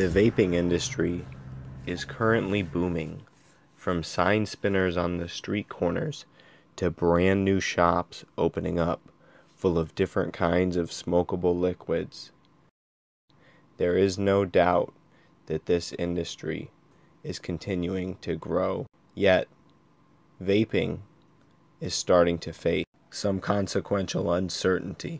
The vaping industry is currently booming, from sign spinners on the street corners to brand new shops opening up full of different kinds of smokable liquids. There is no doubt that this industry is continuing to grow, yet vaping is starting to face some consequential uncertainty.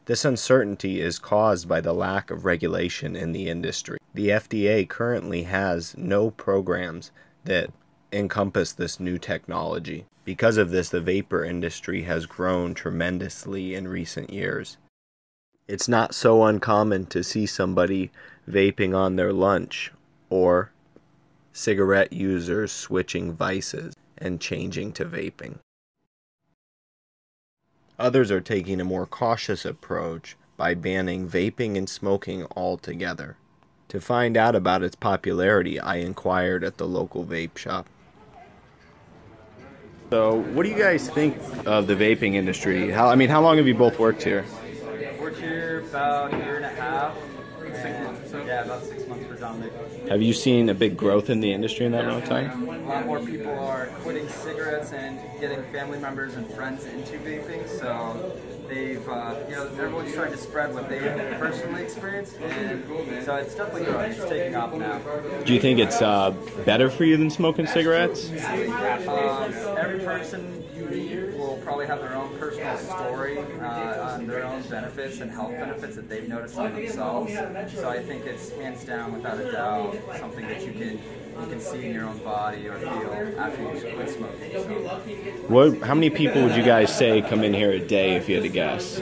This uncertainty is caused by the lack of regulation in the industry. The FDA currently has no programs that encompass this new technology. Because of this, the vapor industry has grown tremendously in recent years. It's not so uncommon to see somebody vaping on their lunch or cigarette users switching vices and changing to vaping. Others are taking a more cautious approach by banning vaping and smoking altogether. To find out about its popularity, I inquired at the local vape shop. So, what do you guys think of the vaping industry? How long have you both worked here? Worked here about a year and a half. Yeah, about 6 months predominantly. Have you seen a big growth in the industry in that amount of time? A lot more people are quitting cigarettes and getting family members and friends into vaping, so they've, everyone's trying to spread what they've personally experienced, and so it's definitely growing. It's taking off now. Do you think it's better for you than smoking cigarettes? Every person you meet will probably have their own personal story on their own benefits and health benefits that they've noticed on themselves. So I think it's hands down, without a doubt, something that you can see in your own body or feel after you quit smoking. So. How many people would you guys say come in here a day if you had to guess?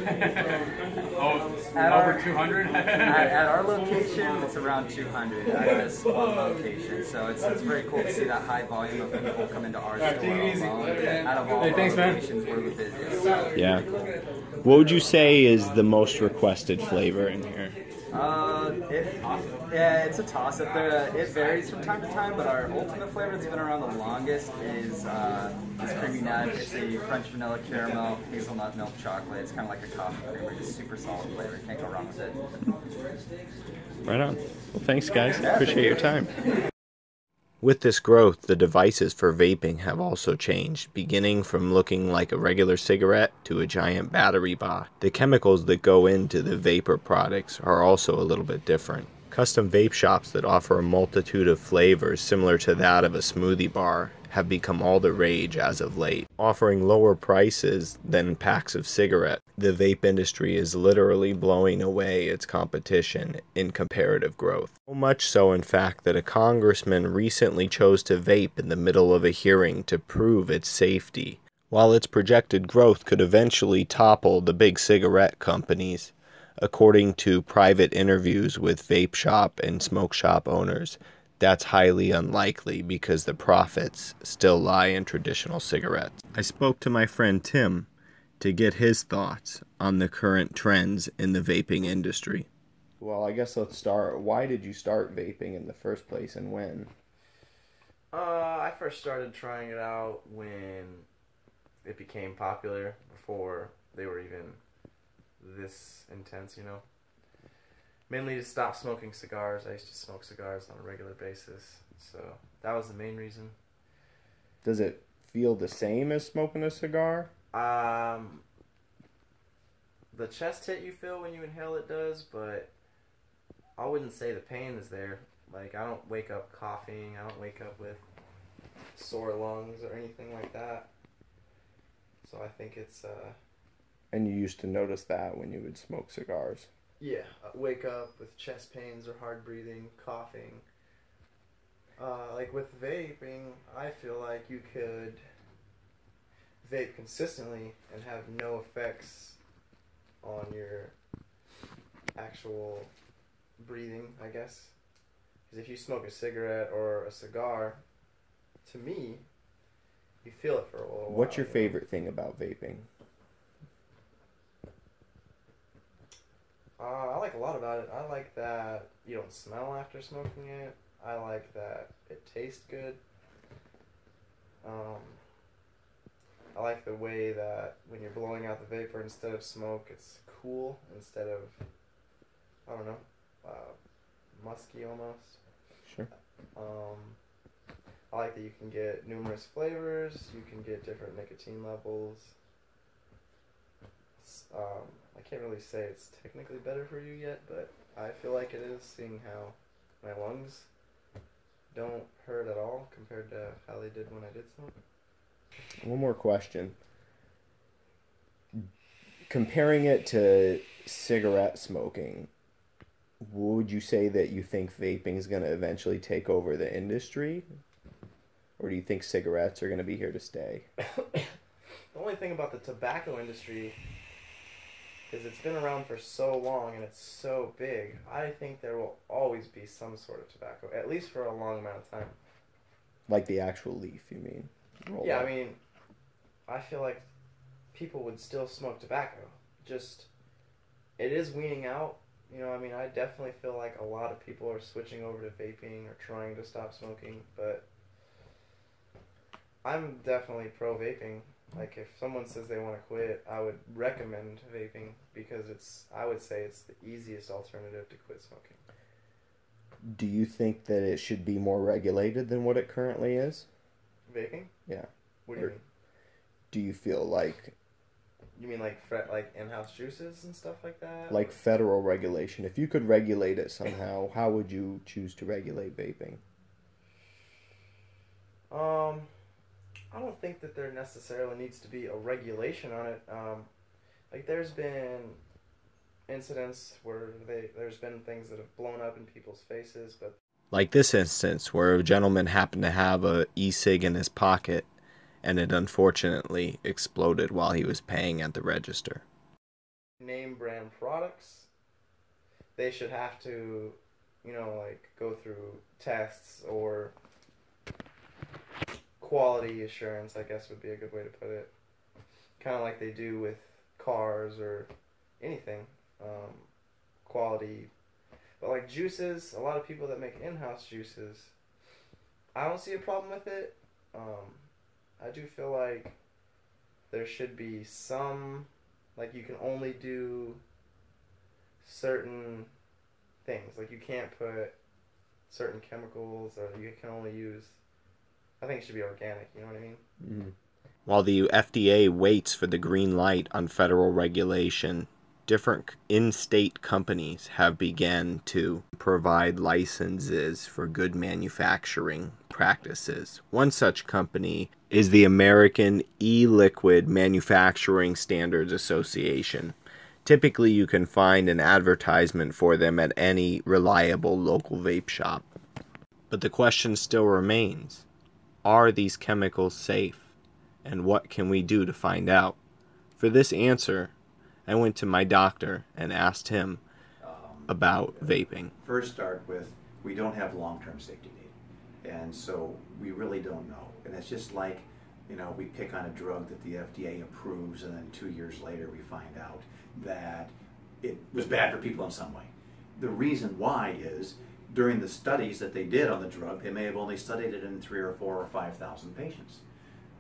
Over 200? At our location, it's around 200 at this one location. So it's very cool to see that high volume of people come into our store alone. Out of all our locations, we're the busiest. So Yeah. What would you say is the most requested flavor in here? It's a toss-up. It varies from time to time, but our ultimate flavor that's been around the longest is creamy nut. It's a French vanilla caramel, hazelnut milk chocolate. It's kind of like a coffee creamer, just super solid flavor. Can't go wrong with it. Right on. Well, thanks, guys. Appreciate your time. With this growth, the devices for vaping have also changed, beginning from looking like a regular cigarette to a giant battery box. The chemicals that go into the vapor products are also a little bit different. Custom vape shops that offer a multitude of flavors similar to that of a smoothie bar have become all the rage as of late, offering lower prices than packs of cigarettes. The vape industry is literally blowing away its competition in comparative growth. So much so, in fact, that a congressman recently chose to vape in the middle of a hearing to prove its safety. While its projected growth could eventually topple the big cigarette companies, according to private interviews with vape shop and smoke shop owners, that's highly unlikely because the profits still lie in traditional cigarettes. I spoke to my friend Tim to get his thoughts on the current trends in the vaping industry. Well, I guess let's start. Why did you start vaping in the first place, and when? I first started trying it out when it became popular, before they were even this intense, Mainly to stop smoking cigars. I used to smoke cigars on a regular basis, so that was the main reason. Does it feel the same as smoking a cigar? The chest hit you feel when you inhale it does, but I wouldn't say the pain is there. Like, I don't wake up coughing, I don't wake up with sore lungs or anything like that. So I think it's, And you used to notice that when you would smoke cigars? Yeah, wake up with chest pains or hard breathing, coughing. Like with vaping, I feel like you could vape consistently and have no effects on your actual breathing, I guess. Because if you smoke a cigarette or a cigar, to me, you feel it for a little while. What's your favorite thing about vaping? I like a lot about it. I like that you don't smell after smoking it. I like that it tastes good. I like the way that when you're blowing out the vapor instead of smoke, it's cool instead of, I don't know, musky almost. Sure. I like that you can get numerous flavors. You can get different nicotine levels. I can't really say it's technically better for you yet, but I feel like it is, seeing how my lungs don't hurt at all compared to how they did when I did smoke. One more question. Comparing it to cigarette smoking, would you say that you think vaping is going to eventually take over the industry? Or do you think cigarettes are going to be here to stay? The only thing about the tobacco industry is it's been around for so long and it's so big. I think there will always be some sort of tobacco, at least for a long amount of time. Like the actual leaf, you mean? Yeah, I mean, I feel like people would still smoke tobacco. Just, it is weaning out. You know, I mean, I definitely feel like a lot of people are switching over to vaping or trying to stop smoking, but I'm definitely pro-vaping. Like, if someone says they want to quit, I would recommend vaping because I would say it's the easiest alternative to quit smoking. Do you think that it should be more regulated than what it currently is? Vaping? Yeah. What do you mean? Do you feel like... You mean like in-house juices and stuff like that? Like federal regulation. If you could regulate it somehow, how would you choose to regulate vaping? I don't think that there necessarily needs to be a regulation on it. Like, there's been incidents where there's been things that have blown up in people's faces, but... Like this instance where a gentleman happened to have a e-cig in his pocket and it unfortunately exploded while he was paying at the register. Name brand products, they should have to, you know, like, go through tests or... quality assurance, I guess, would be a good way to put it. Kind of like they do with cars or anything. Quality. But like juices, a lot of people that make in-house juices, I don't see a problem with it. I do feel like there should be some, like, you can only do certain things. Like, you can't put certain chemicals, or you can only use... I think it should be organic, you know what I mean? Mm-hmm. While the FDA waits for the green light on federal regulation, different in-state companies have begun to provide licenses for good manufacturing practices. One such company is the American E-Liquid Manufacturing Standards Association. Typically, you can find an advertisement for them at any reliable local vape shop. But the question still remains. Are these chemicals safe? And what can we do to find out? For this answer, I went to my doctor and asked him about vaping. First start with, we don't have long-term safety data. And so we really don't know. And it's just like, you know, we pick on a drug that the FDA approves and then 2 years later we find out that it was bad for people in some way. The reason why is, during the studies that they did on the drug, they may have only studied it in 3,000 or 4,000 or 5,000 patients.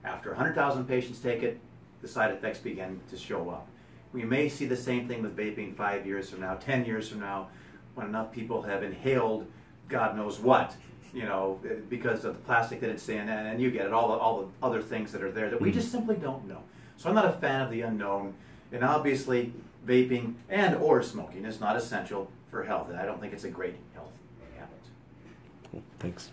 After 100,000 patients take it, the side effects begin to show up. We may see the same thing with vaping 5 years from now, 10 years from now, when enough people have inhaled God knows what, you know, because of the plastic that it's in, and you get it, all the other things that are there that we just simply don't know. So I'm not a fan of the unknown, and obviously vaping and or smoking is not essential for health, and I don't think it's a great health habit. Cool. Thanks.